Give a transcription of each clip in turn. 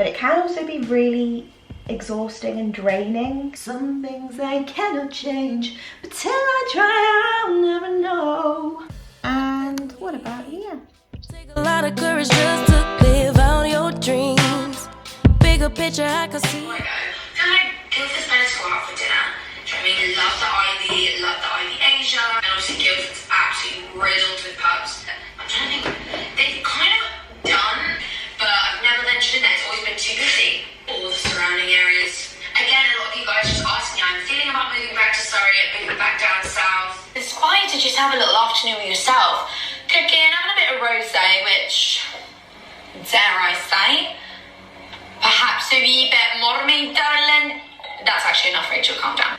but it can also be really exhausting and draining. Some things I cannot change, but till I try, I'll never know. And what about here? Take a lot of courage just to live out your dreams. Bigger picture I can see. I feel like Guildford's better to go out for dinner. Do you know what I mean? Love the Ivy Asia, and obviously Guildford's absolutely riddled with pubs. I'm trying to think, they've kind of done, but I've never ventured in there. It's always been too busy. All the surrounding areas. Again, a lot of you guys just ask me, I'm feeling about moving back to Surrey and moving back down south. It's fine to just have a little afternoon with yourself. Cooking, having a bit of rosé, which, dare I say, perhaps a wee bit more, me darling. That's actually enough, Rachel, calm down.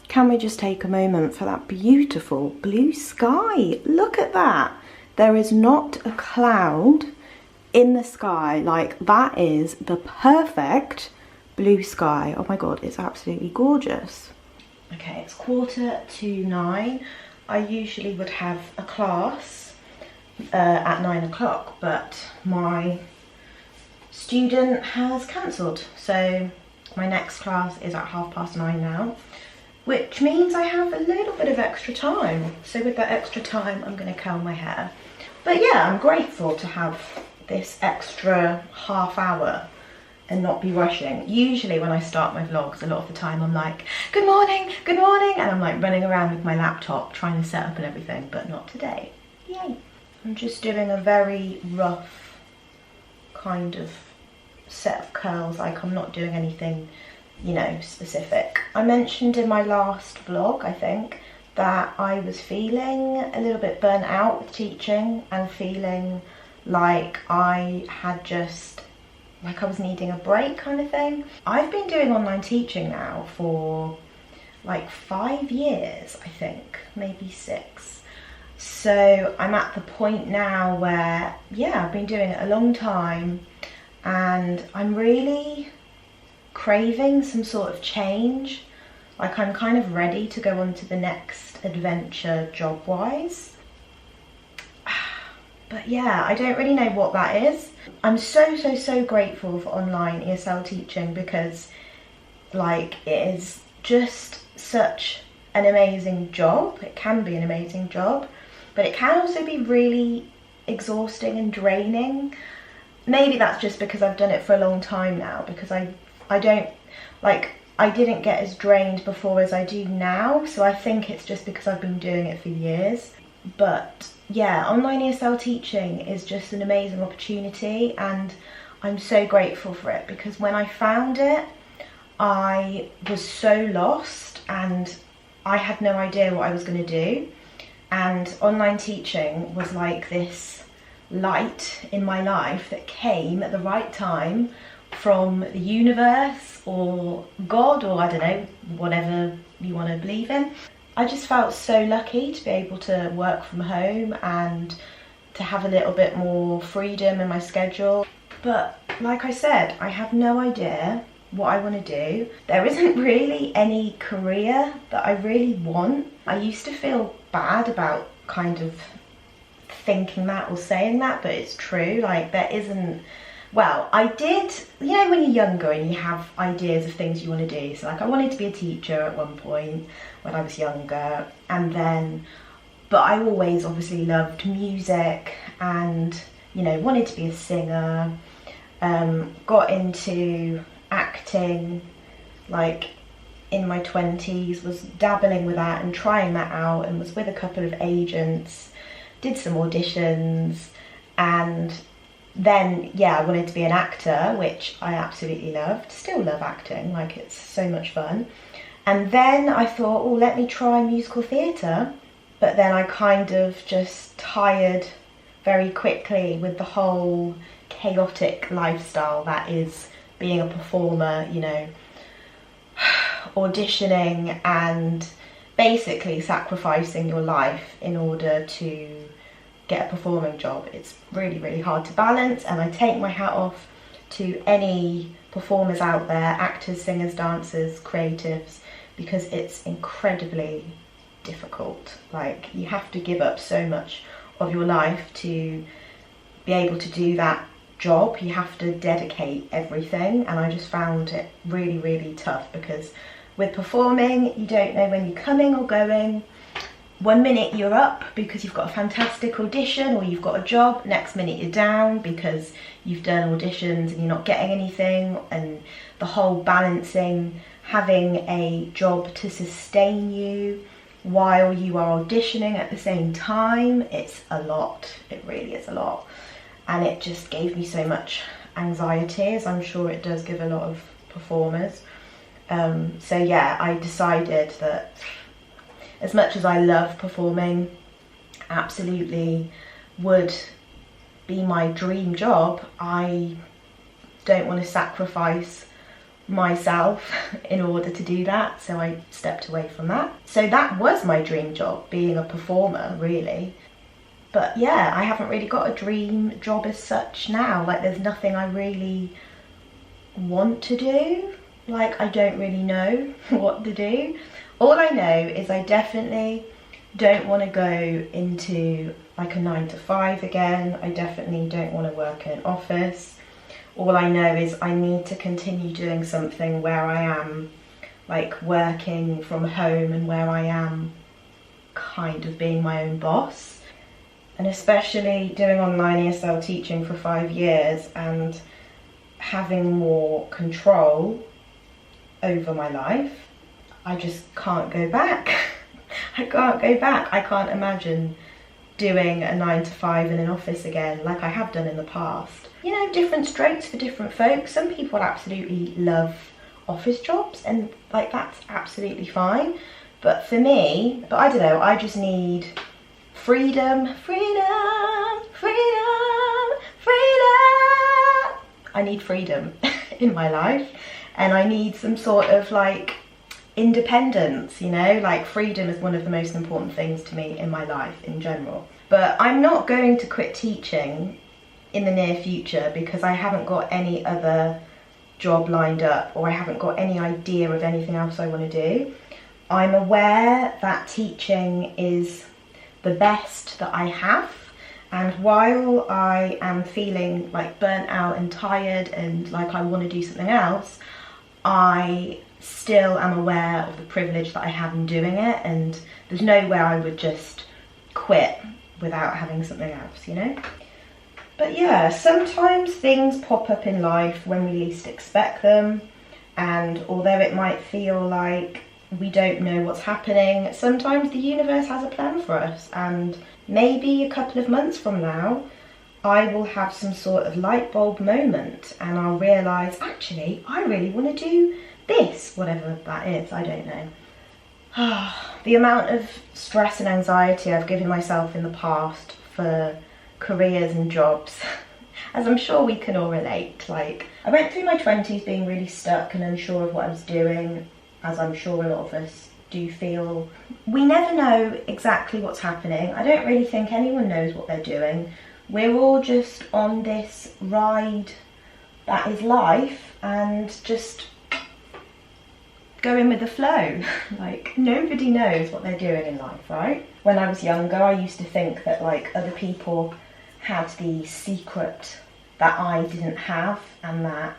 Can we just take a moment for that beautiful blue sky? Look at that. There is not a cloud in the sky. Like, that is the perfect blue sky. Oh my god, it's absolutely gorgeous. Okay, it's 8:45. I usually would have a class at 9 o'clock, but my student has cancelled, so my next class is at 9:30 now, which means I have a little bit of extra time. So with that extra time, I'm going to curl my hair. But yeah, I'm grateful to have this extra half hour and not be rushing. Usually when I start my vlogs, a lot of the time I'm like, good morning, and I'm like running around with my laptop trying to set up and everything, but not today. Yay. I'm just doing a very rough kind of set of curls, like I'm not doing anything, you know, specific. I mentioned in my last vlog, I think, that I was feeling a little bit burnt out with teaching and feeling like I had just, like I was needing a break kind of thing. I've been doing online teaching now for like 5 years, I think, maybe 6. So I'm at the point now where, yeah, I've been doing it a long time and I'm really craving some sort of change. Like, I'm kind of ready to go on to the next adventure job-wise. But yeah, I don't really know what that is. I'm so grateful for online ESL teaching because, like, it is just such an amazing job. It can be an amazing job, but it can also be really exhausting and draining. Maybe that's just because I've done it for a long time now, because I didn't get as drained before as I do now, so I think it's just because I've been doing it for years. But yeah, online ESL teaching is just an amazing opportunity and I'm so grateful for it, because when I found it, I was so lost and I had no idea what I was going to do, and online teaching was like this light in my life that came at the right time from the universe or God, or I don't know, whatever you want to believe in. I just felt so lucky to be able to work from home and to have a little bit more freedom in my schedule. But like I said, I have no idea what I want to do. There isn't really any career that I really want. I used to feel bad about kind of thinking that or saying that, but it's true. Like, there isn't, well, I did, you know, when you're younger and you have ideas of things you want to do. So like, I wanted to be a teacher at one point when I was younger, and then, but I always obviously loved music and, you know, wanted to be a singer. Got into acting like in my 20s, was dabbling with that and trying that out, and was with a couple of agents, did some auditions, and then, yeah, I wanted to be an actor, which I absolutely loved. Still love acting, like, it's so much fun. And then I thought, oh, let me try musical theatre. But then I kind of just tired very quickly with the whole chaotic lifestyle that is being a performer, you know, auditioning and basically sacrificing your life in order to get a performing job. It's really hard to balance, and I take my hat off to any performers out there, actors, singers, dancers, creatives, because it's incredibly difficult. Like, you have to give up so much of your life to be able to do that job. You have to dedicate everything, and I just found it really, really tough, because with performing, you don't know when you're coming or going. One minute you're up because you've got a fantastic audition or you've got a job, next minute you're down because you've done auditions and you're not getting anything, and the whole balancing having a job to sustain you while you are auditioning at the same time, it's a lot. It really is a lot, and it just gave me so much anxiety, as I'm sure it does give a lot of performers. So yeah, I decided that as much as I love performing, absolutely would be my dream job, I don't want to sacrifice myself in order to do that, so I stepped away from that. So that was my dream job, being a performer, really. But yeah, I haven't really got a dream job as such now. Like, there's nothing I really want to do. Like, I don't really know what to do. All I know is I definitely don't want to go into like a 9 to 5 again. I definitely don't want to work in an office. All I know is I need to continue doing something where I am like working from home, and where I am kind of being my own boss. And especially doing online ESL teaching for 5 years and having more control over my life, I just can't go back. I can't go back. I can't imagine doing a 9 to 5 in an office again like I have done in the past. You know, different strokes for different folks. Some people absolutely love office jobs, and like, that's absolutely fine. But for me, I don't know, I just need freedom, freedom, freedom, freedom. I need freedom in my life, and I need some sort of like independence, you know, like freedom is one of the most important things to me in my life in general. But I'm not going to quit teaching in the near future because I haven't got any other job lined up, or I haven't got any idea of anything else I want to do. I'm aware that teaching is the best that I have, and while I am feeling like burnt out and tired and like I want to do something else, I still am aware of the privilege that I have in doing it, and there's no way I would just quit without having something else, you know? But yeah, sometimes things pop up in life when we least expect them, and although it might feel like we don't know what's happening, sometimes the universe has a plan for us, and maybe a couple of months from now I will have some sort of light bulb moment and I'll realise, actually, I really want to do this, whatever that is, I don't know. The amount of stress and anxiety I've given myself in the past for careers and jobs, as I'm sure we can all relate. Like, I went through my 20s being really stuck and unsure of what I was doing, as I'm sure a lot of us do feel. We never know exactly what's happening. I don't really think anyone knows what they're doing. We're all just on this ride that is life, and just going with the flow. Like, nobody knows what they're doing in life, right? When I was younger, I used to think that like other people had the secret that I didn't have, and that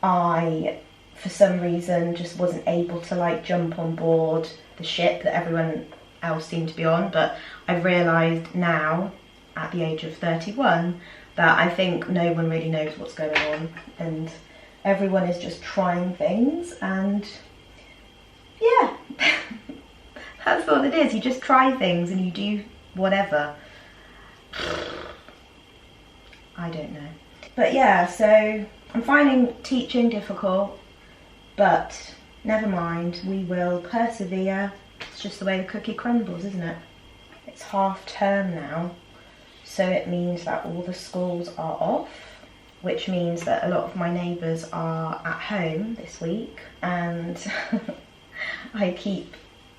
I, for some reason, just wasn't able to like jump on board the ship that everyone else seemed to be on. But I've realised now, at the age of 31, that I think no one really knows what's going on, and everyone is just trying things, and yeah, that's all it is. You just try things and you do whatever. I don't know. But yeah, so I'm finding teaching difficult, but never mind, we will persevere. It's just the way the cookie crumbles, isn't it? It's half term now, so it means that all the schools are off, which means that a lot of my neighbours are at home this week, and I keep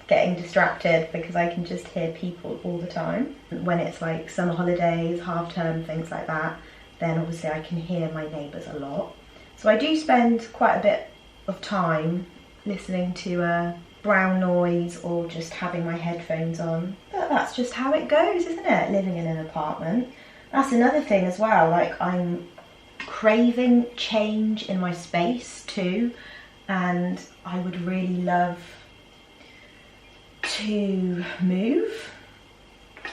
getting distracted because I can just hear people all the time. When it's like summer holidays, half term, things like that, then obviously I can hear my neighbours a lot. So I do spend quite a bit of time listening to brown noise or just having my headphones on. But that's just how it goes, isn't it? Living in an apartment. That's another thing as well. Like, I'm craving change in my space too, and I would really love to move.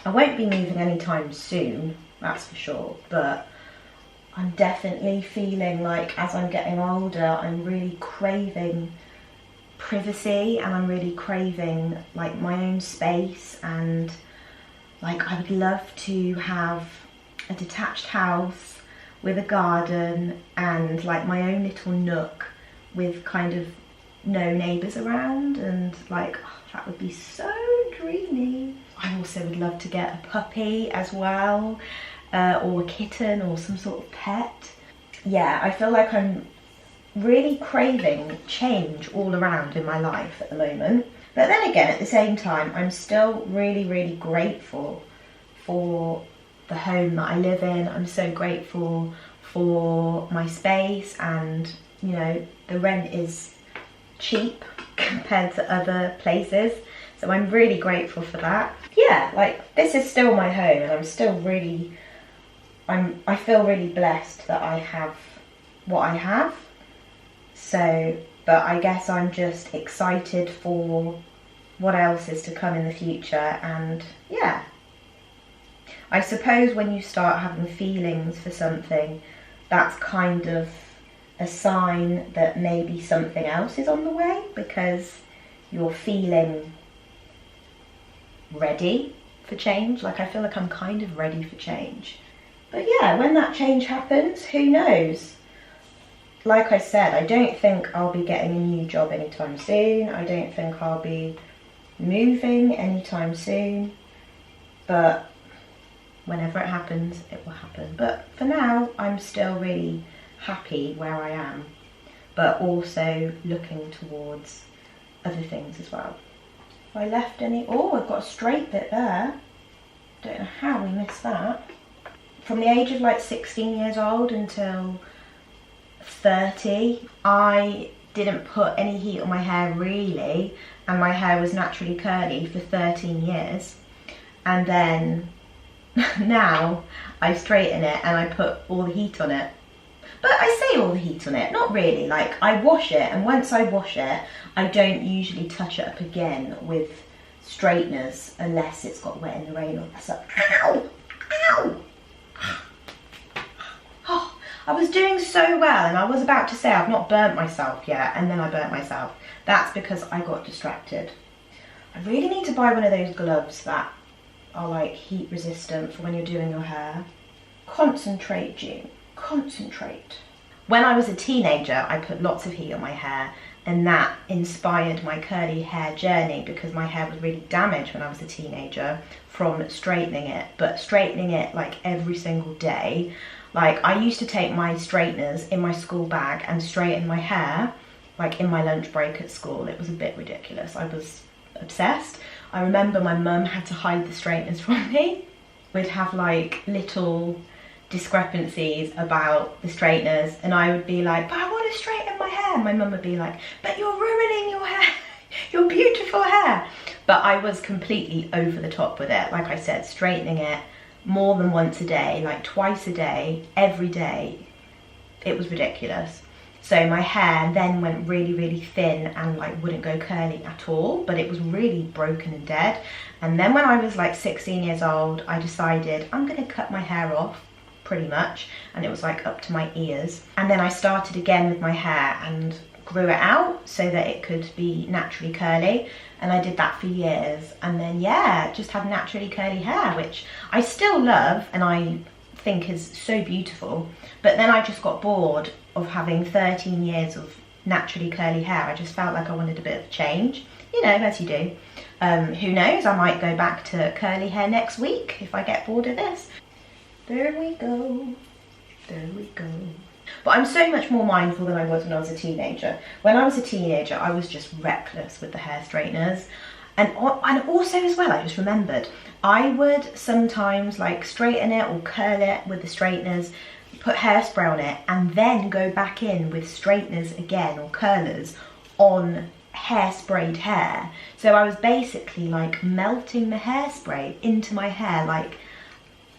I won't be moving anytime soon, that's for sure, but I'm definitely feeling like as I'm getting older, I'm really craving privacy, and I'm really craving like my own space, and like I would love to have a detached house with a garden and like my own little nook with kind of no neighbours around, and like that would be so dreamy. I also would love to get a puppy as well, or a kitten or some sort of pet. Yeah, I feel like I'm really craving change all around in my life at the moment. But then again, at the same time, I'm still really, really grateful for the home that I live in. I'm so grateful for my space, and you know, the rent is cheap compared to other places, so I'm really grateful for that. Yeah, like this is still my home, and I'm still really, I feel really blessed that I have what I have. So, but I guess I'm just excited for what else is to come in the future. And yeah, I suppose when you start having feelings for something, that's kind of a sign that maybe something else is on the way, because you're feeling ready for change. Like I feel like I'm kind of ready for change. But yeah, when that change happens, who knows? Like I said, I don't think I'll be getting a new job anytime soon. I don't think I'll be moving anytime soon. But whenever it happens, it will happen. But for now, I'm still really happy where I am, but also looking towards other things as well. If I left any, oh, I've got a straight bit there. Don't know how we missed that. From the age of like 16 years old until 30, I didn't put any heat on my hair really, and my hair was naturally curly for 13 years. And then now I straighten it and I put all the heat on it. But I say all the heat on it, not really. Like I wash it, and once I wash it, I don't usually touch it up again with straighteners unless it's got wet in the rain or something. Ow! Ow! Oh, I was doing so well, and I was about to say I've not burnt myself yet, and then I burnt myself. That's because I got distracted. I really need to buy one of those gloves that are like heat resistant for when you're doing your hair. Concentrate, June, concentrate. When I was a teenager, I put lots of heat on my hair, and that inspired my curly hair journey, because my hair was really damaged when I was a teenager from straightening it, but straightening it like every single day. Like I used to take my straighteners in my school bag and straighten my hair like in my lunch break at school. It was a bit ridiculous. I was obsessed. I remember my mum had to hide the straighteners from me. We'd have like little discrepancies about the straighteners, and I would be like, but I want to straighten my hair. My mum would be like, but you're ruining your hair, your beautiful hair. But I was completely over the top with it. Like I said, straightening it more than once a day, like twice a day, every day. It was ridiculous. So my hair then went really, really thin and like wouldn't go curly at all, but it was really broken and dead. And then when I was like 16 years old, I decided I'm gonna cut my hair off, pretty much, and it was like up to my ears. And then I started again with my hair and grew it out so that it could be naturally curly, and I did that for years. And then yeah, just had naturally curly hair, which I still love and I think is so beautiful. But then I just got bored of having 13 years of naturally curly hair. I just felt like I wanted a bit of change, you know, as you do. Who knows, I might go back to curly hair next week if I get bored of this. There we go, there we go. But I'm so much more mindful than I was when I was a teenager. When I was a teenager, I was just reckless with the hair straighteners. And also as well, I just remembered, I would sometimes like straighten it or curl it with the straighteners, put hairspray on it, and then go back in with straighteners again or curlers on hairsprayed hair. So I was basically like melting the hairspray into my hair. Like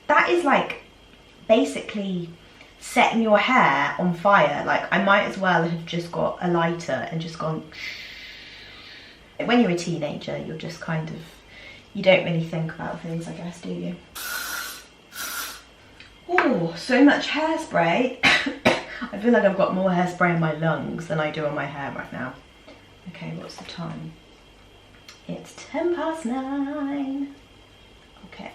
that is like basically setting your hair on fire. Like, I might as well have just got a lighter and just gone. When you're a teenager, you're just kind of, you don't really think about things, I guess, do you? Oh, so much hairspray. I feel like I've got more hairspray in my lungs than I do on my hair right now. Okay, what's the time? It's 9:10. Okay.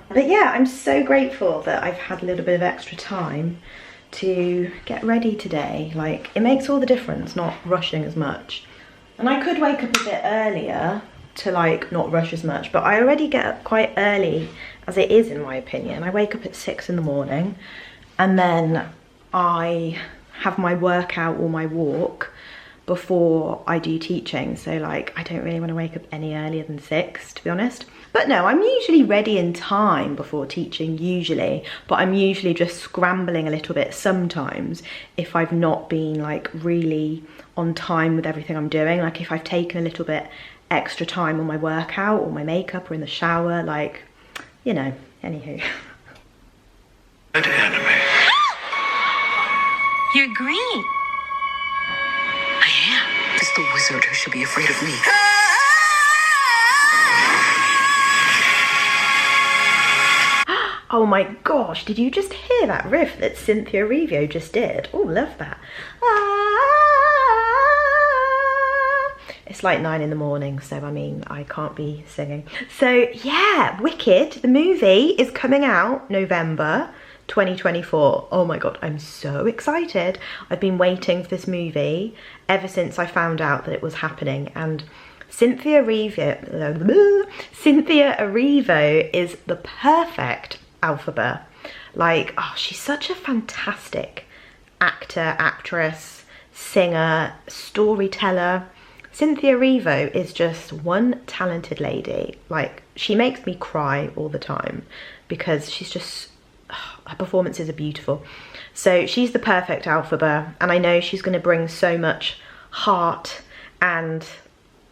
But yeah, I'm so grateful that I've had a little bit of extra time to get ready today. Like, it makes all the difference not rushing as much. And I could wake up a bit earlier to like not rush as much, but I already get up quite early as it is, in my opinion. I wake up at 6 in the morning and then I have my workout or my walk before I do teaching. So like, I don't really want to wake up any earlier than 6, to be honest. But no, I'm usually ready in time before teaching, usually, but I'm usually just scrambling a little bit sometimes if I've not been like really on time with everything I'm doing. Like, if I've taken a little bit extra time on my workout or my makeup or in the shower, like, you know, anywho. An enemy. You're green. I am. It's the wizard who should be afraid of me. Oh my gosh, did you just hear that riff that Cynthia Erivo just did? Oh, love that. It's like 9 in the morning, so I mean, I can't be singing. So yeah, Wicked, the movie, is coming out November 2024. Oh my god, I'm so excited. I've been waiting for this movie ever since I found out that it was happening, and Cynthia Erivo is the perfect Elphaba. Like, oh, she's such a fantastic actor, actress, singer, storyteller. Cynthia Erivo is just one talented lady. Like, she makes me cry all the time because she's just, her performances are beautiful. So she's the perfect Elphaba, and I know she's going to bring so much heart and,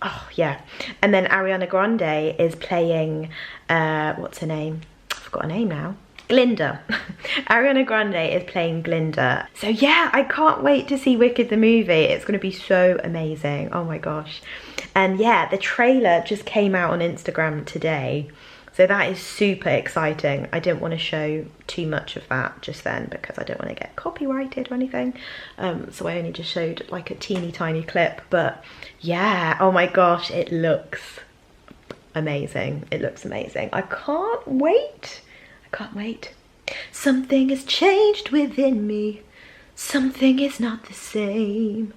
oh yeah. And then Ariana Grande is playing, what's her name? I forgot her name now. Glinda. Ariana Grande is playing Glinda. So yeah, I can't wait to see Wicked the movie. It's going to be so amazing. Oh my gosh. And yeah, the trailer just came out on Instagram today. So that is super exciting. I didn't want to show too much of that just then because I don't want to get copyrighted or anything. So I only just showed like a teeny tiny clip. But yeah, oh my gosh, it looks amazing. It looks amazing. I can't wait. I can't wait. Something has changed within me. Something is not the same.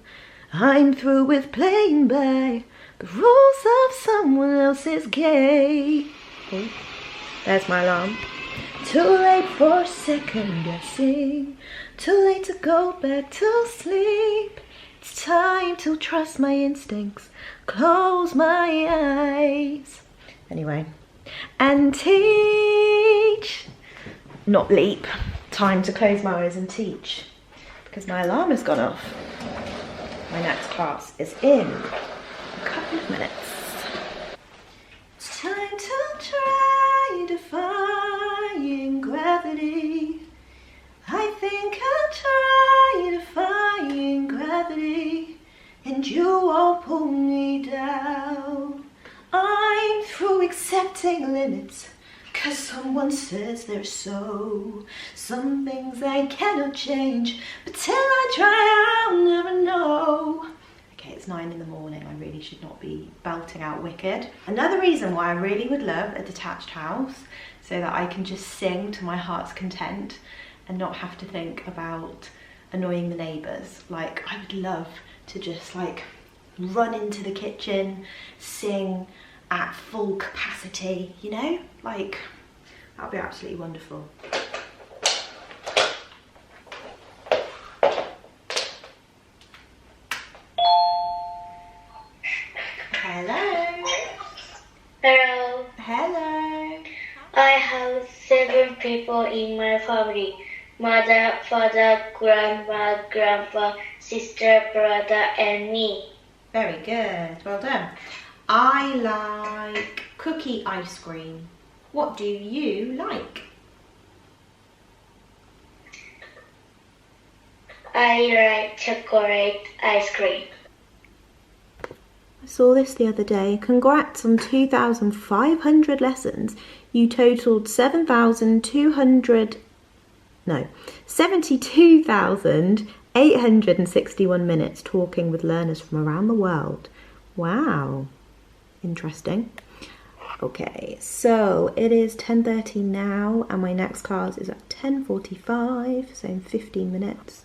I'm through with playing by the rules of someone else's game. Oh, there's my alarm. Too late for second guessing. Too late to go back to sleep. It's time to trust my instincts. Close my eyes. Anyway. And teach. Not leap. Time to close my eyes and teach. Because my alarm has gone off. My next class is in a couple of minutes. It's time to try defying gravity. I think I'll try defying gravity, and you won't pull me down. I'm through accepting limits, 'cause someone says they're so. Some things I cannot change, but till I try I'll never know. Okay, it's 9 in the morning. I really should not be belting out Wicked. Another reason why I really would love a detached house, so that I can just sing to my heart's content and not have to think about annoying the neighbours. Like, I would love to just like run into the kitchen, sing at full capacity, you know? Like, that would be absolutely wonderful. Hello. Hello. Hello. I have 7 people in my family. Mother, father, grandma, grandpa, sister, brother, and me. Very good. Well done. I like cookie ice cream. What do you like? I like chocolate ice cream. I saw this the other day. Congrats on 2,500 lessons. You totaled 72,861 minutes talking with learners from around the world. Wow, interesting. Okay, so it is 10:30 now and my next class is at 10:45, so in 15 minutes.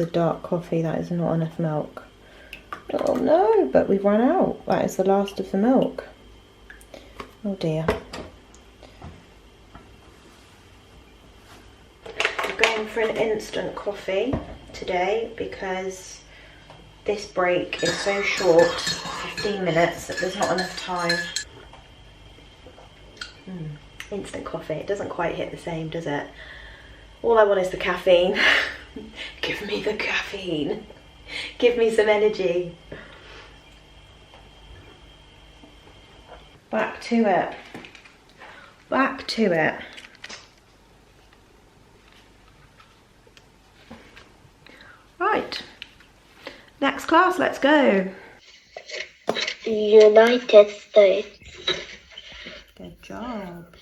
A dark coffee, that is not enough milk. Oh no, but we've run out. That is the last of the milk. Oh dear. I'm going for an instant coffee today because this break is so short, 15 minutes, that there's not enough time. Instant coffee, it doesn't quite hit the same, does it? All I want is the caffeine. Give me the caffeine. Give me some energy. Back to it. Back to it. Right. Next class, let's go. United States. Good job.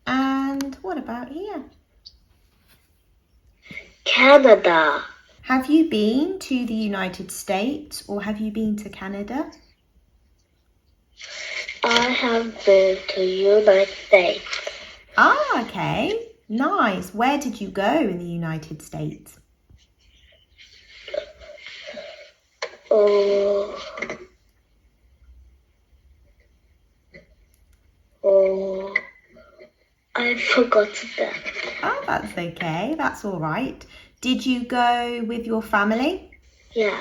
And what about here? Canada. Have you been to the United States or have you been to Canada? I have been to United States. Ah, okay. Nice. Where did you go in the United States? I forgot that. Oh, that's okay. That's all right. Did you go with your family? Yeah.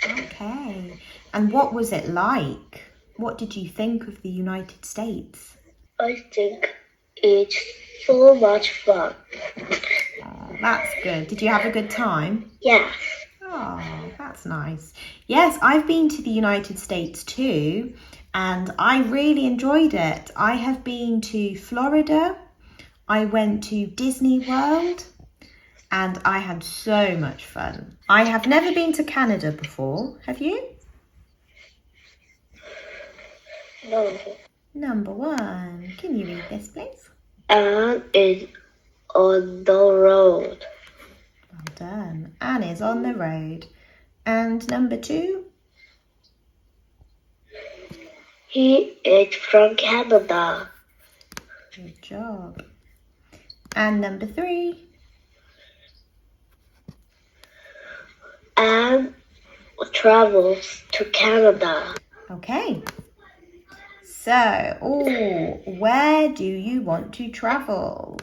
Okay. And what was it like? What did you think of the United States? I think it's so much fun. Oh, that's good. Did you have a good time? Yeah. Oh, that's nice. Yes, I've been to the United States too, and I really enjoyed it. I have been to Florida. I went to Disney World and I had so much fun. I have never been to Canada before. Have you? No. Number 1. Can you read this, please? Anne is on the road. Well done. Anne is on the road. And number 2? He is from Canada. Good job. And number 3? Anne travels to Canada. Okay. So, where do you want to travel?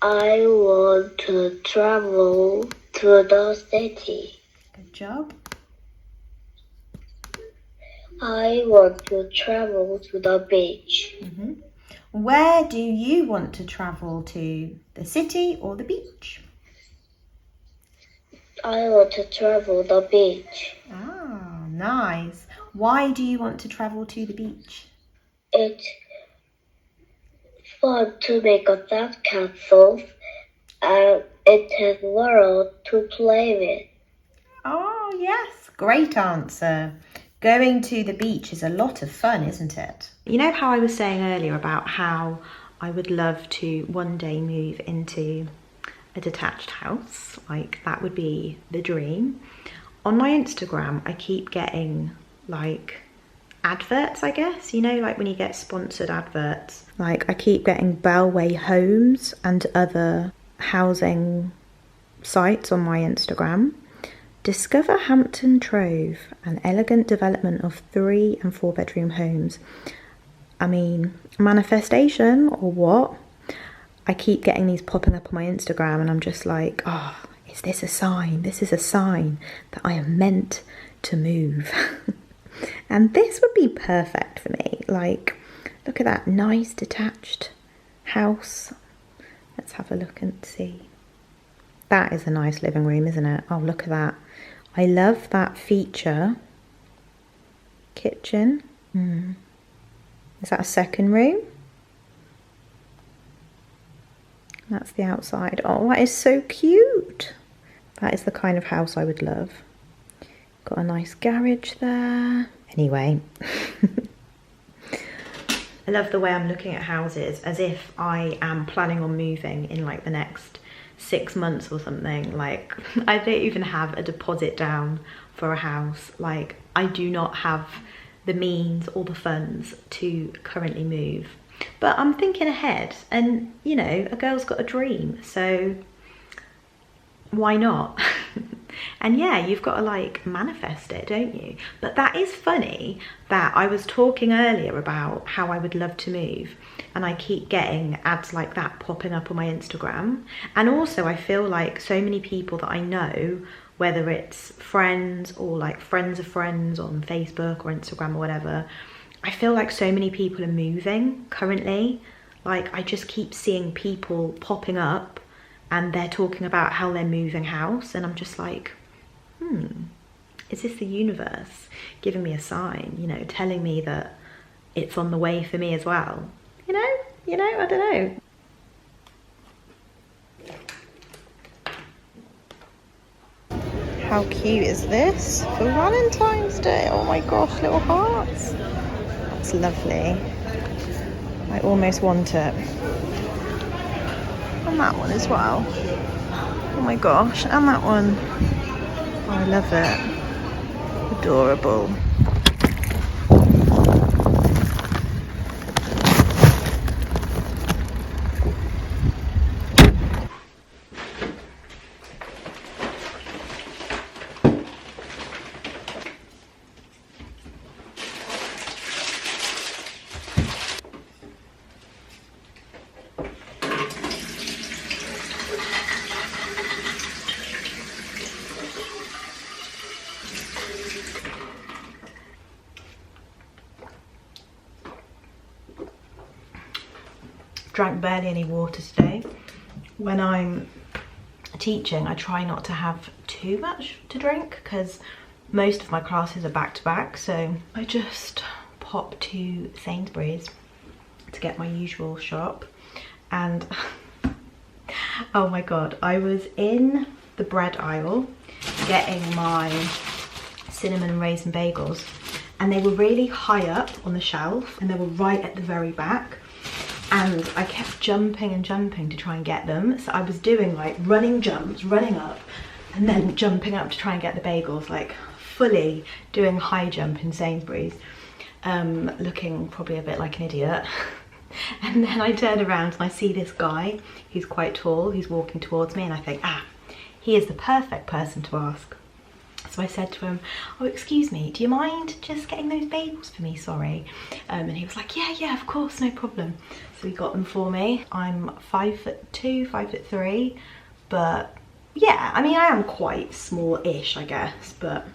I want to travel to the city. Good job. I want to travel to the beach. Where do you want to travel to? The city or the beach? I want to travel the beach. Ah, nice. Why do you want to travel to the beach? It's fun to make a sand castle and it has world to play with. Oh, yes. Great answer. Going to the beach is a lot of fun, isn't it? You know how I was saying earlier about how I would love to one day move into a detached house? Like, that would be the dream. On my Instagram, I keep getting like adverts, I guess, you know, like when you get sponsored adverts. Like, I keep getting Bellway Homes and other housing sites on my Instagram. Discover Hampton Trove, an elegant development of 3 and 4 bedroom homes. I mean, manifestation or what? I keep getting these popping up on my Instagram and I'm just like, oh, is this a sign? This is a sign that I am meant to move. And this would be perfect for me. Like, look at that nice detached house. Let's have a look and see. That is a nice living room, isn't it? Oh, look at that. I love that feature. Kitchen. Is that a second room? That's the outside. Oh, that is so cute. That is the kind of house I would love. Got a nice garage there. Anyway. I love the way I'm looking at houses as if I am planning on moving in like the next 6 months or something. Like, I don't even have a deposit down for a house. Like, I do not have the means or the funds to currently move. But I'm thinking ahead, and you know, a girl's got a dream, so why not? And yeah, you've got to like manifest it, don't you? But that is funny that I was talking earlier about how I would love to move, and I keep getting ads like that popping up on my Instagram. And also I feel like so many people that I know, whether it's friends or like friends of friends on Facebook or Instagram or whatever, I feel like so many people are moving currently. Like, I just keep seeing people popping up and they're talking about how they're moving house, and I'm just like, is this the universe giving me a sign, you know, telling me that it's on the way for me as well? You know, I don't know. How cute is this for Valentine's Day? Oh my gosh, little hearts. That's lovely. I almost want it. And that one as well. Oh my gosh, and that one. Oh, I love it. Adorable. Drank barely any water today. When I'm teaching, I try not to have too much to drink because most of my classes are back to back, so I just pop to Sainsbury's to get my usual shop. And oh my god, I was in the bread aisle getting my cinnamon and raisin bagels, and they were really high up on the shelf and they were right at the very back. And I kept jumping and jumping to try and get them. So I was doing like running jumps, running up, and then jumping up to try and get the bagels, like fully doing high jump in Sainsbury's, looking probably a bit like an idiot. And then I turn around and I see this guy who's quite tall, who's walking towards me, and I think, he is the perfect person to ask. So I said to him, oh, excuse me, do you mind just getting those bagels for me, sorry? And he was like, yeah, of course, no problem. So he got them for me. I'm 5'2", 5'3", but yeah, I mean, I am quite small-ish, I guess, but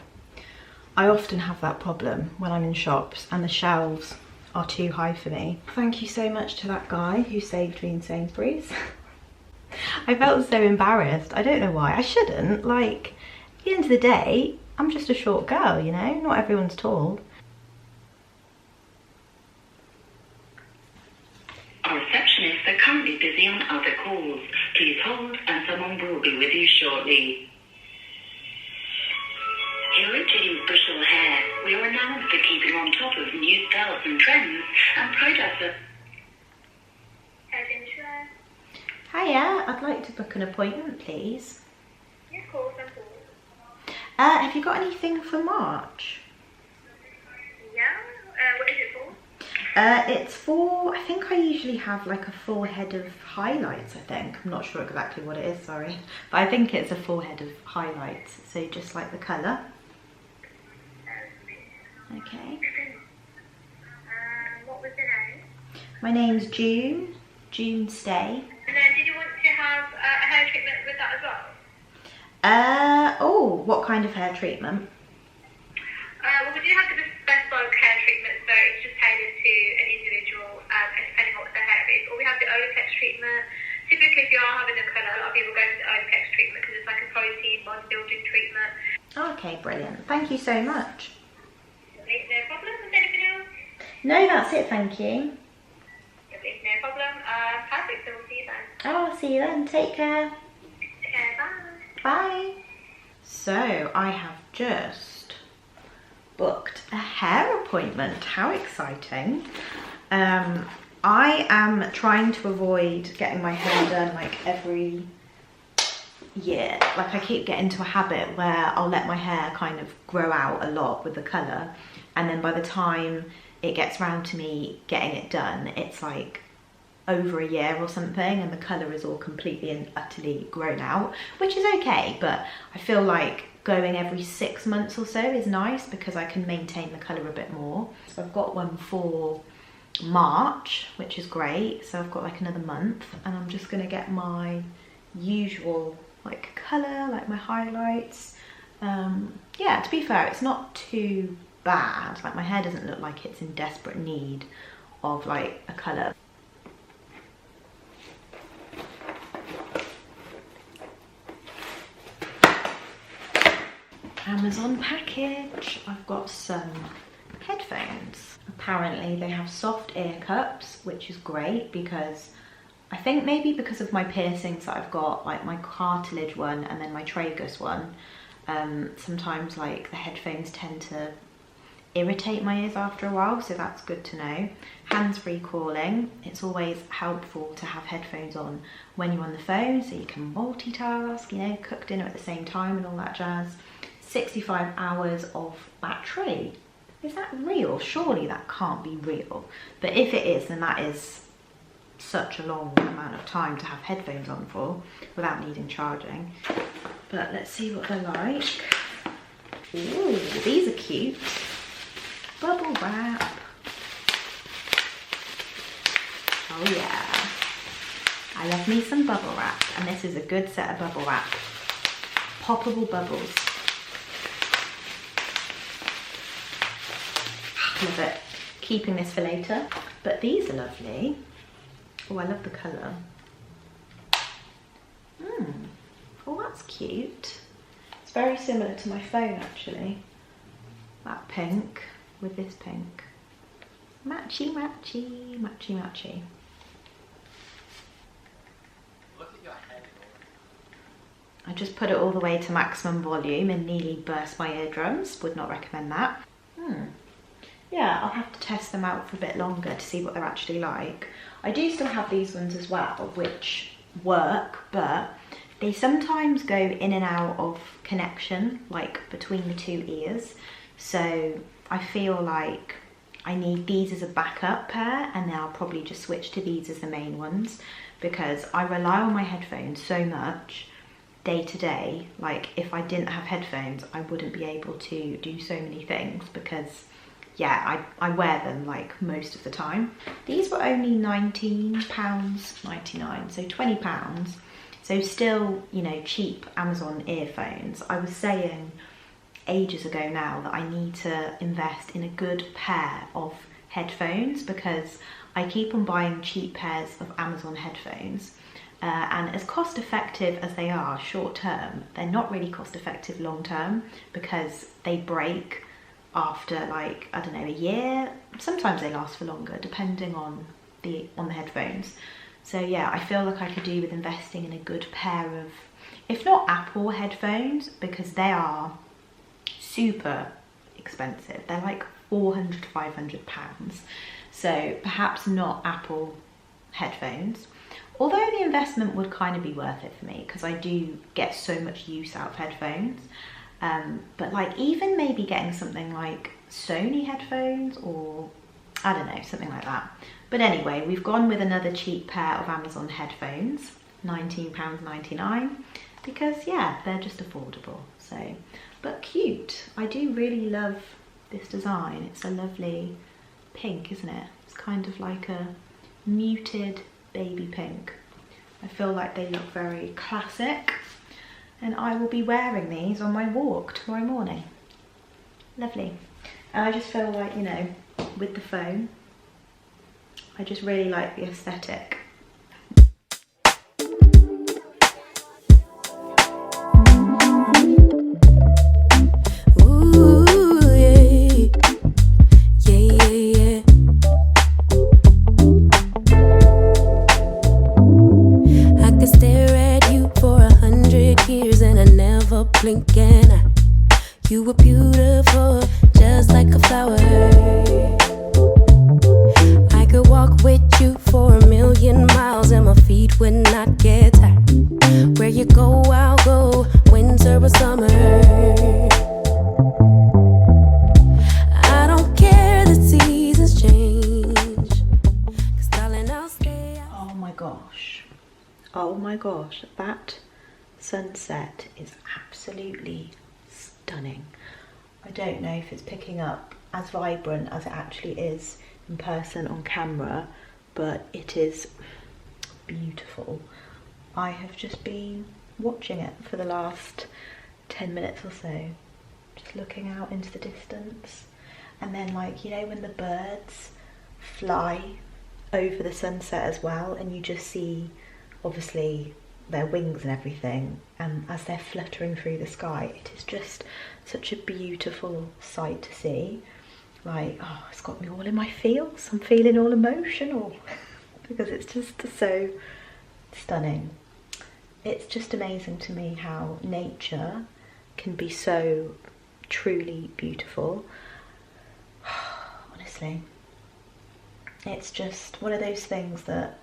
I often have that problem when I'm in shops and the shelves are too high for me. Thank you so much to that guy who saved me in Sainsbury's. I felt so embarrassed. I don't know why. I shouldn't, like, at the end of the day, I'm just a short girl, you know? Not everyone's tall. Our receptionists are currently busy on other calls. Please hold and someone will be with you shortly. Here at Ginny Bushel Hair, we are renowned for keeping on top of new styles and trends and products of... Hiya, I'd like to book an appointment, please. Yeah, of course, of course. Have you got anything for March? Yeah, what is it for? It's for, I think I usually have like a full head of highlights, I think. I'm not sure exactly what it is, sorry. But I think it's a full head of highlights, so just like the colour. Okay. What was the name? My name's junefstay. And then did you want to have a hair treatment with that as well? Oh, what kind of hair treatment? Well, we do have the bespoke hair treatment, so it's just tailored to an individual depending on what their hair is. Or we have the Olaplex treatment. Typically, if you are having a colour, a lot of people go for the Olaplex treatment because it's like a protein bodybuilding treatment. Okay, brilliant. Thank you so much. No problem. Is there anything else? No, that's it, thank you. No problem. Perfect. So we'll see you then. Oh, I'll see you then. Take care. Okay, bye. Bye. So, I have just booked a hair appointment. How exciting. I am trying to avoid getting my hair done like every year. Like I keep getting into a habit where I'll let my hair kind of grow out a lot with the colour, and then by the time it gets round to me getting it done, it's like over a year or something, and the colour is all completely and utterly grown out, which is okay, but I feel like going every 6 months or so is nice because I can maintain the colour a bit more. So I've got one for March, which is great, so I've got like another month, and I'm just gonna get my usual like colour, like my highlights. Yeah, to be fair, it's not too bad. Like my hair doesn't look like it's in desperate need of like a colour. Amazon package. I've got some headphones. Apparently they have soft ear cups, which is great because I think maybe because of my piercings that I've got, like my cartilage one and then my tragus one, sometimes like the headphones tend to irritate my ears after a while, so that's good to know. Hands-free calling. It's always helpful to have headphones on when you're on the phone so you can multitask, you know, cook dinner at the same time and all that jazz. 65 hours of battery. Is that real? Surely that can't be real. But if it is, then that is such a long amount of time to have headphones on for without needing charging. But let's see what they're like. Ooh, these are cute. Bubble wrap. Oh yeah. I love me some bubble wrap, and this is a good set of bubble wrap. Poppable bubbles. Love it. Keeping this for later. But these are lovely. Oh, I love the colour. Oh, that's cute. It's very similar to my phone actually. That pink with this pink. Matchy, matchy, matchy, matchy. Look at your head. I just put it all the way to maximum volume and nearly burst my eardrums. Would not recommend that. Yeah, I'll have to test them out for a bit longer to see what they're actually like. I do still have these ones as well, which work, but they sometimes go in and out of connection, like between the two ears. So I feel like I need these as a backup pair, and then I'll probably just switch to these as the main ones because I rely on my headphones so much day to day. Like if I didn't have headphones, I wouldn't be able to do so many things because yeah, I wear them like most of the time. These were only £19.99, so £20. So still, you know, cheap Amazon earphones. I was saying ages ago now that I need to invest in a good pair of headphones because I keep on buying cheap pairs of Amazon headphones. And as cost effective as they are short term, they're not really cost effective long term because they break after like, I don't know, a year. Sometimes they last for longer depending on the headphones. So yeah, I feel like I could do with investing in a good pair of, if not Apple headphones, because they are super expensive. They're like £400 to £500. So perhaps not Apple headphones. Although the investment would kind of be worth it for me because I do get so much use out of headphones. But like even maybe getting something like Sony headphones or I don't know, something like that. But anyway, we've gone with another cheap pair of Amazon headphones, £19.99, because yeah, they're just affordable. So, but cute. I do really love this design. It's a lovely pink, isn't it? It's kind of like a muted baby pink. I feel like they look very classic, and I will be wearing these on my walk tomorrow morning. Lovely. And I just feel like, you know, with the phone, I just really like the aesthetic. Ooh, yeah. Yeah, yeah, yeah. I could stare at you for 100 years and I never blink an eye. You were beautiful, just like a flower. I could walk with you for 1,000,000 miles and my feet would not get tired. Where you go, I'll go, winter or summer. I don't care, the seasons change, 'cause darling, I'll stay. Oh my gosh. Oh my gosh, that sunset is absolutely stunning. I don't know if it's picking up as vibrant as it actually is in person on camera, but it is beautiful. I have just been watching it for the last 10 minutes or so, just looking out into the distance, and then, like, you know, when the birds fly over the sunset as well, and you just see obviously their wings and everything, and as they're fluttering through the sky, it is just such a beautiful sight to see. Like, oh, it's got me all in my feels. I'm feeling all emotional because it's just so stunning. It's just amazing to me how nature can be so truly beautiful. Honestly, it's just one of those things that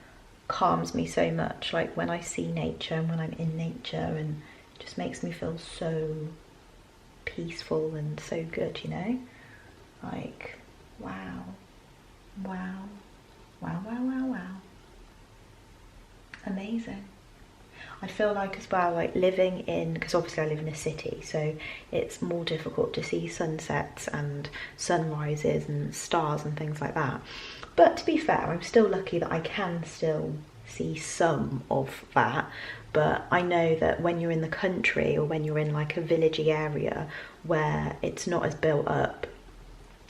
calms me so much, like when I see nature and when I'm in nature, and it just makes me feel so peaceful and so good, you know? Like, wow, wow, wow, wow, wow, wow. Amazing. I feel like as well, like living in, because obviously I live in a city, so it's more difficult to see sunsets and sunrises and stars and things like that. But to be fair, I'm still lucky that I can still see some of that. But I know that when you're in the country, or when you're in like a villagey area where it's not as built up,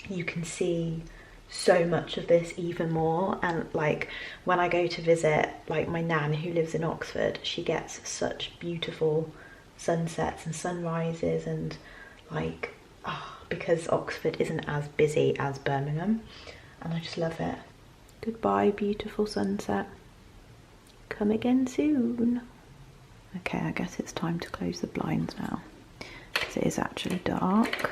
you can see so much of this even more. And like when I go to visit like my nan who lives in Oxford, she gets such beautiful sunsets and sunrises, and like, because Oxford isn't as busy as Birmingham, and I just love it. Goodbye, beautiful sunset. Come again soon. Okay, I guess it's time to close the blinds now, because it is actually dark.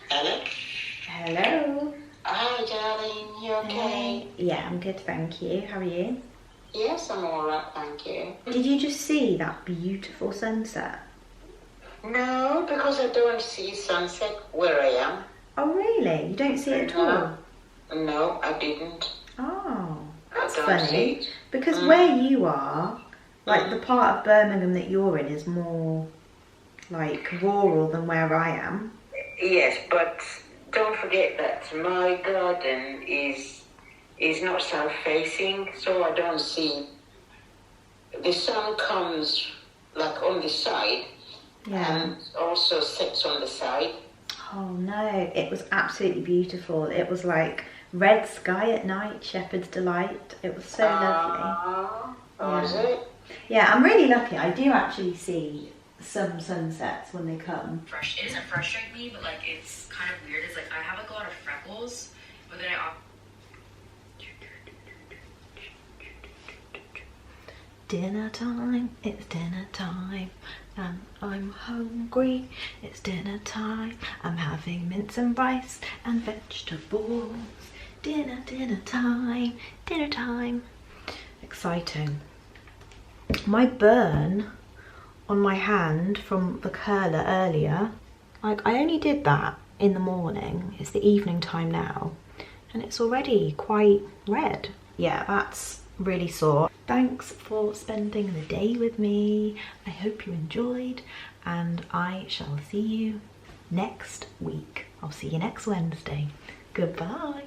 Hello? Hello. Hi, darling. You okay? Yeah, I'm good, thank you. How are you? Yes, I'm alright, thank you. Did you just see that beautiful sunset? No, because I don't see sunset where I am. Oh really? You don't see it at all? No, I didn't. Oh, that's I don't see funny. it. Because where you are, like the part of Birmingham that you're in is more like rural than where I am. Yes, but don't forget that my garden is not south-facing, so I don't see. The sun comes like on the side, and also sets on the side. Oh no, it was absolutely beautiful. It was like red sky at night, shepherd's delight. It was so lovely. Was it? Yeah, I'm really lucky. I do actually see some sunsets when they come. It doesn't frustrate me, but like it's kind of weird. It's like I have like a lot of freckles, but then Dinner time, it's dinner time, and I'm hungry, it's dinner time, I'm having mince and rice and vegetables, Dinner time, dinner time. Exciting. My burn on my hand from the curler earlier, like I only did that in the morning, it's the evening time now, and it's already quite red. Yeah, that's really sore. Thanks for spending the day with me. I hope you enjoyed, and I shall see you next week. I'll see you next Wednesday. Goodbye.